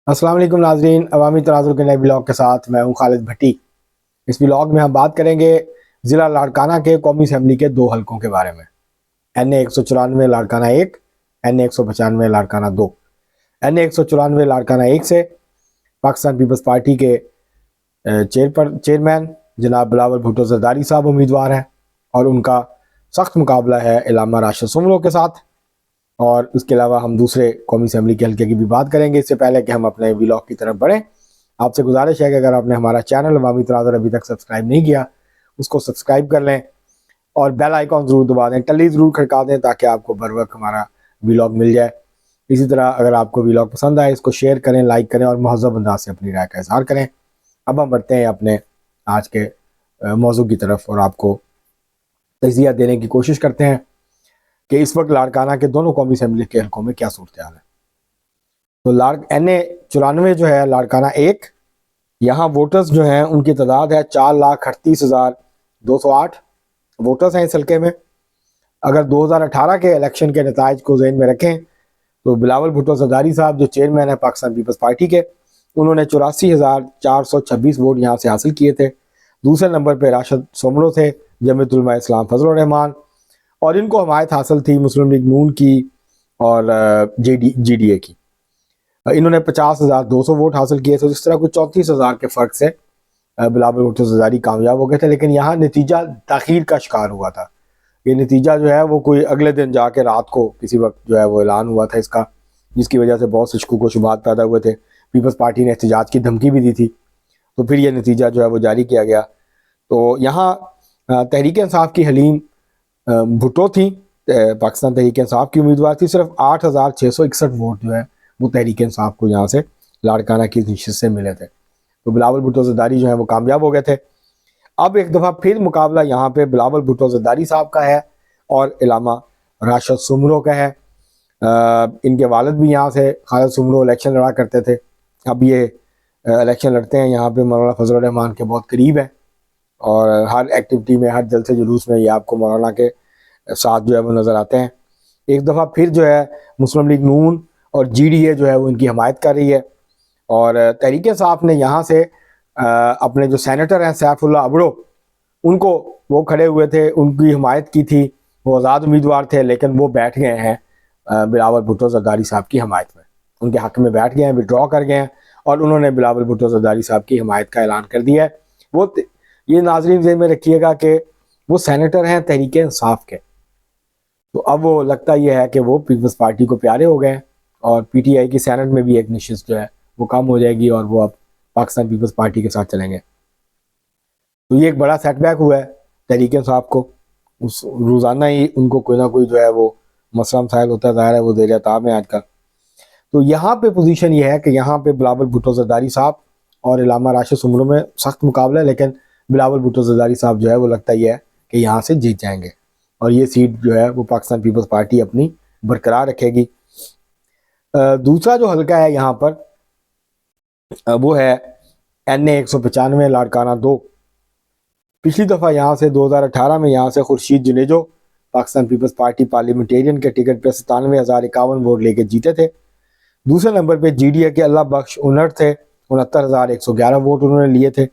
अस्सलाम वालेकुम नाजरीन, अवामी तनाज़ुर के नए ब्लॉग के साथ मैं हूं खालिद भट्टी। इस ब्लॉग में हम बात करेंगे ज़िला लाड़काना के कौमी असम्बली के दो हलकों के बारे में। NA 194 Larkana 1, NA 195 Larkana 2। NA 194 Larkana 1 से पाकिस्तान पीपल्स पार्टी के चेयरमैन जनाब बिलावल भुट्टो जरदारी साहब उम्मीदवार हैं और उनका सख्त मुकाबला है इलामा राशिद सुमरो के साथ। और उसके अलावा हम दूसरे कौमी असम्बली के हल्के की भी बात करेंगे। इससे पहले कि हम अपने व्लॉग की तरफ बढ़ें, आपसे गुजारिश है कि अगर आपने हमारा चैनल अवामी तनाज़ुर अभी तक सब्सक्राइब नहीं किया, उसको सब्सक्राइब कर लें और बेल आइकॉन ज़रूर दबा दें, टली ज़रूर खड़का दें ताकि आपको बर वक्त हमारा व्लॉग मिल जाए। इसी तरह अगर आपको व्लॉग पसंद आए, इसको शेयर करें, लाइक करें और महज़ब अंदाज से अपनी राय का इजहार करें। अब हम बढ़ते हैं अपने आज के मौजू की तरफ और आपको तजिया देने की कोशिश करते हैं कि इस वक्त लाड़काना के दोनों कौमी असम्बली के हल्कों में क्या सूरत हाल है। तो NA 94 जो है लाड़काना 1, यहाँ वोटर्स जो हैं उनकी तादाद है 4,38,208 वोटर्स हैं इस हल्के में। अगर 2018 के इलेक्शन के नताइज को जहन में रखें तो बिलावल भुट्टो जरदारी साहब जो चेयरमैन है पाकिस्तान पीपल्स पार्टी के, उन्होंने 84,426 वोट यहाँ से हासिल किए थे। दूसरे नंबर पर राशिद सोमरो थे, जमीयत उलमा इस्लाम फजल रहमान, और इनको हमायत हासिल थी मुस्लिम लीग नून की और GDA की। इन्होंने 50,200 वोट हासिल किए थे। इस तरह कुछ 34,000 के फ़र्क से बिलावल भुट्टो जरदारी कामयाब हो गए थे, लेकिन यहाँ नतीजा ताख़ीर का शिकार हुआ था। ये नतीजा जो है वो कोई अगले दिन जाके रात को किसी वक्त जो है वो ऐलान हुआ था इसका, जिसकी वजह से बहुत से शकूक व शुबहात पैदा हुए थे। पीपल्स पार्टी ने एहतजाज की धमकी भी दी थी, तो फिर ये नतीजा जो है वो जारी किया गया। तो यहाँ तहरीक इंसाफ की हलीम भुट्टो थी, पाकिस्तान तहरीक इंसाफ की उम्मीदवार थी। सिर्फ 8,661 वोट जो है वो तहरीक इंसाफ को यहाँ से लाड़काना की नशिस्त से मिले थे। तो बिलावल भुट्टो जरदारी जो है वो कामयाब हो गए थे। अब एक दफ़ा फिर मुकाबला यहाँ पे बिलावल भुट्टो जरदारी साहब का है और इलामा राशिद सुमरो का है। इनके वालिद भी यहाँ से खालिद सुमरो इलेक्शन लड़ा करते थे। अब ये इलेक्शन लड़ते हैं यहाँ पे मौलाना फजल रहमान के बहुत करीब है और हर एक्टिविटी में, हर जलसे जुलूस में ये आपको मौलाना के साथ जो है वो नज़र आते हैं। एक दफ़ा फिर जो है मुस्लिम लीग नून और GDA जो है वो इनकी हमायत कर रही है। और तहरीक इंसाफ ने यहाँ से अपने जो सेनेटर हैं सैफुल्ला अबड़ो, उनको वो खड़े हुए थे, उनकी हमायत की थी, वो आज़ाद उम्मीदवार थे, लेकिन वो बैठ गए हैं बिलावल भुट्टो जरदारी साहब की हमायत में, उनके हक़ में बैठ गए हैं, विड्रॉ कर गए हैं और उन्होंने बिलावल भुट्टो जरदारी साहब की हमायत का ऐलान कर दिया है। वो ये नाज़रीन ज़हन में रखिएगा कि वो सेनेटर हैं तहरीक इंसाफ के। तो अब वो लगता यह है कि वो पीपल्स पार्टी को प्यारे हो गए और PTI की सैनेट में भी एक नशिस्त जो है वो कम हो जाएगी और वो अब पाकिस्तान पीपल्स पार्टी के साथ चलेंगे। तो ये एक बड़ा सेटबैक हुआ है तहरीक इंसाफ को। उस रोज़ाना ही उनको कोई ना कोई जो है वो मसला मसाइल होता है, ज़ाहिर है वो ज़ेर ताब है आजकल। तो यहाँ पे पोजीशन ये है कि यहाँ पे बिलावल भुट्टो जरदारी साहब और इलामा राशिद सुमरो में सख्त मुकाबला है, लेकिन बिलावल भुट्टो जरदारी साहब जो है वो लगता यह है कि यहाँ से जीत जाएंगे और ये सीट जो है वो पाकिस्तान पीपल्स पार्टी अपनी बरकरार रखेगी। दूसरा जो हल्का है यहाँ पर वो है NA 195 लाड़काना 2। पिछली दफ़ा यहाँ से 2018 में यहाँ से Khurshid Junejo Pakistan peoples party parliamentarian के टिकट पर 97,051 वोट लेके जीते थे। दूसरे नंबर पे GDA के अल्लाह बख्श उनट थे, 69,111 वोट उन्होंने लिए थे।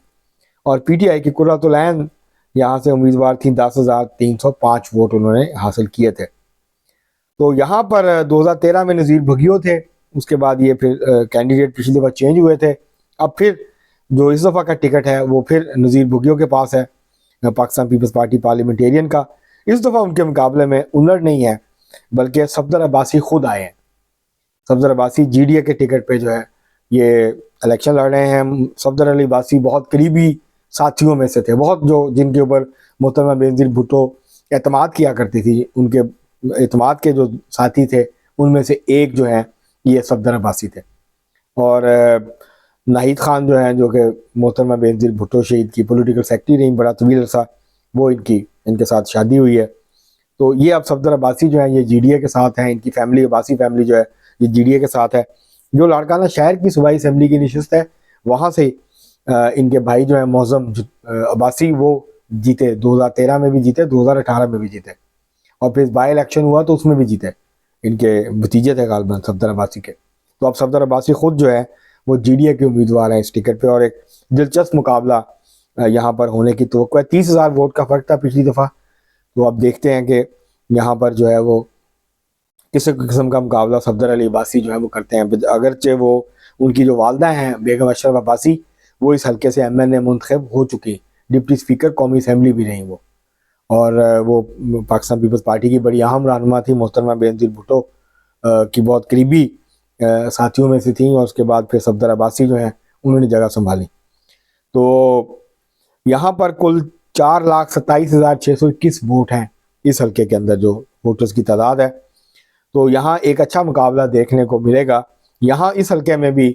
और PTI की कुर्रतुल ऐन यहाँ से उम्मीदवार थी, 10,305 वोट उन्होंने हासिल किए थे। तो यहाँ पर 2013 में नज़ीर भुगियो थे, उसके बाद ये फिर कैंडिडेट पिछली दफ़ा चेंज हुए थे। अब फिर जो इस दफ़ा का टिकट है वो फिर नज़ीर भुगियो के पास है, पाकिस्तान पीपल्स पार्टी पार्लियामेंटेरियन का। इस दफ़ा उनके मुकाबले में उनर नहीं है बल्कि सफदर अब्बासी खुद आए हैं। सफदर अब्बासी GDA के टिकट पे जो है ये इलेक्शन लड़ रहे हैं। सफदर अली अब्बासी बहुत करीबी साथियों में से थे, बहुत जो जिनके ऊपर मोहतरमा बेनज़ीर भुट्टो एतमाद किया करती थी, उनके एतमाद के जो साथी थे उनमें से एक जो है ये सफदर अब्बासी थे। और नाहिद खान जो है, जो कि मोहतरमा बेनज़ीर भुट्टो शहीद की पॉलिटिकल सेक्रेटरी रही बड़ा तवील अरसा, वो इनके साथ शादी हुई है। तो ये अब सफदर अब्बासी जो है ये GDA के साथ हैं, इनकी फैमिली अब्बासी फैमिली जो है ये GDA के साथ है। जो लाड़काना शहर की सूबाई असम्बली की नशिस्त है वहाँ से इनके भाई जो है मौज़म अब्बासी वो जीते, 2013 में भी जीते, 2018 में भी जीते और फिर बाई इलेक्शन हुआ तो उसमें भी जीते। इनके भतीजे थे गालिबन सफदर अब्बासी के। तो अब सफदर अब्बासी खुद जो है वो GDA के उम्मीदवार हैं इस टिकट पे, और एक दिलचस्प मुकाबला यहाँ पर होने की तवक्को है। 30,000 वोट का फ़र्क था पिछली दफ़ा, तो अब देखते हैं कि यहाँ पर जो है वो किस किस्म का मुकाबला सफदर अली अब्बासी जो है वो करते हैं। अगरचे वो उनकी जो वालदा हैं बेगम अशरफ अब्बासी, वो इस हल्के से MNA मुंतखब हो चुकी, डिप्टी स्पीकर कौमी असम्बली भी रही वो, और वो पाकिस्तान पीपल्स पार्टी की बड़ी अहम रहनुमा थी। मोहतरमा बेनज़ीर भुट्टो की बहुत करीबी साथियों में से थी, और उसके बाद फिर सफदर अब्बासी जो हैं उन्होंने जगह संभाली। तो यहाँ पर कुल 4,27,621 वोट हैं इस हल्के के अंदर, जो वोटर्स की तादाद है। तो यहाँ एक अच्छा मुकाबला देखने को मिलेगा। यहाँ इस हल्के में भी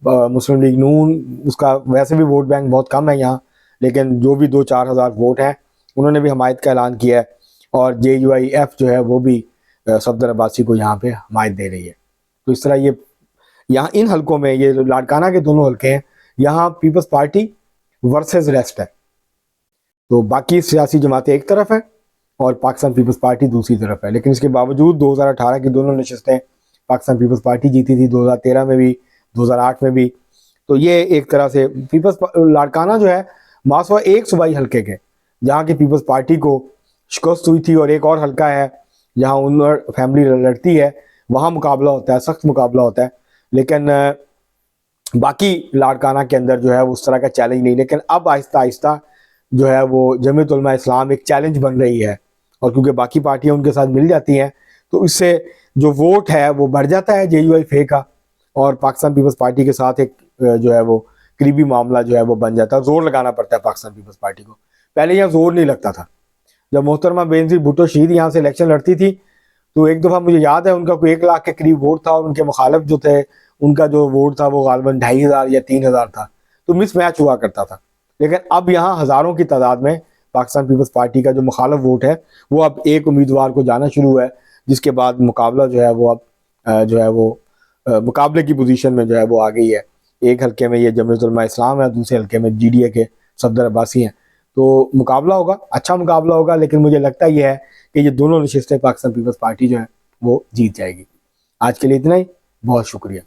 मुस्लिम लीग नून, उसका वैसे भी वोट बैंक बहुत कम है यहाँ, लेकिन जो भी 2-4 हज़ार वोट हैं उन्होंने भी हमायत का ऐलान किया है, और JUIF जो है वो भी सफदर अब्बासी को यहाँ पे हमायत दे रही है। तो इस तरह ये यहाँ इन हल्कों में, ये लाड़काना के दोनों हल्के हैं, यहाँ पीपल्स पार्टी वर्सेस रेस्ट है। तो बाकी सियासी जमातें एक तरफ है और पाकिस्तान पीपल्स पार्टी दूसरी तरफ है। लेकिन इसके बावजूद 2018 की दोनों नशस्तें पाकिस्तान पीपल्स पार्टी जीती थी, 2013 में भी, 2008 में भी। तो ये एक तरह से पीपल्स लाड़काना जो है मासवा एक सूबाई हल्के के, जहाँ की पीपल्स पार्टी को शिकस्त हुई थी, और एक और हल्का है जहाँ उन फैमिली लड़ती है, वहाँ मुकाबला होता है, सख्त मुकाबला होता है। लेकिन बाकी लाड़काना के अंदर जो है उस तरह का चैलेंज नहीं। लेकिन अब आहिस्ता आहिस्ता जो है वो जमीयत उलमा इस्लाम एक चैलेंज बन रही है, और क्योंकि बाकी पार्टियां उनके साथ मिल जाती हैं तो इससे जो वोट है वो बढ़ जाता है JUIF का, और पाकिस्तान पीपल्स पार्टी के साथ एक जो है वो करीबी मामला जो है वो बन जाता है। जोर लगाना पड़ता है पाकिस्तान पीपल्स पार्टी को, पहले यहाँ जोर नहीं लगता था। जब मोहतरमा बेनज़ीर भुट्टो शहीद यहाँ से इलेक्शन लड़ती थी, तो एक दफ़ा मुझे याद है उनका कोई 1 लाख के करीब वोट था, और उनके मुखालिफ जो थे उनका जो वोट था वो गालबन 2,500 या 3,000 था, तो मिस मैच हुआ करता था। लेकिन अब यहाँ हज़ारों की तादाद में पाकिस्तान पीपल्स पार्टी का जो मुखालिफ वोट है वो अब एक उम्मीदवार को जाना शुरू हुआ है, जिसके बाद मुकाबला जो है वो अब जो है वो मुकाबले की पोजीशन में जो है वो आ गई है। एक हल्के में ये जमीयत उलमा इस्लाम है, दूसरे हल्के में GDA के सफदर अब्बासी हैं। तो मुकाबला होगा, अच्छा मुकाबला होगा, लेकिन मुझे लगता ये है कि ये दोनों नशिस्तें पाकिस्तान पीपल्स पार्टी जो है वो जीत जाएगी। आज के लिए इतना ही, बहुत शुक्रिया।